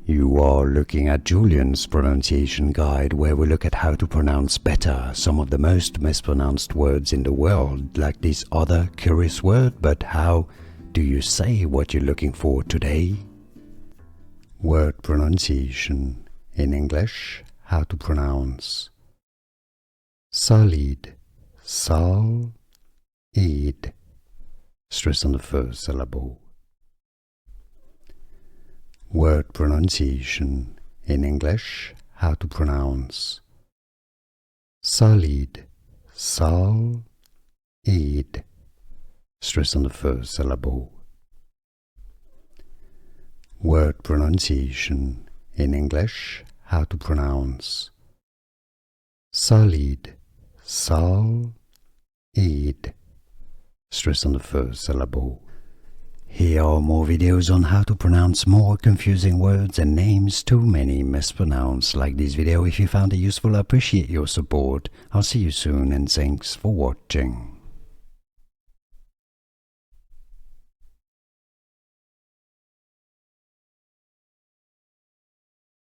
You are looking at Julian's pronunciation guide, where we look at how to pronounce better some of the most mispronounced words in the world, like this other curious word. But how do you say what you're looking for today? Word pronunciation. In English, how to pronounce Sullied, Sullied. Stress on the first syllable. Word pronunciation. In English, how to pronounce Sullied, Sullied. Stress on the first syllable. Word pronunciation. In English, how to pronounce Sullied, Sullied. Stress on the first syllable. Here are more videos on how to pronounce more confusing words and names too many mispronounced. Like this video if you found it useful. I appreciate your support. I'll see you soon and thanks for watching.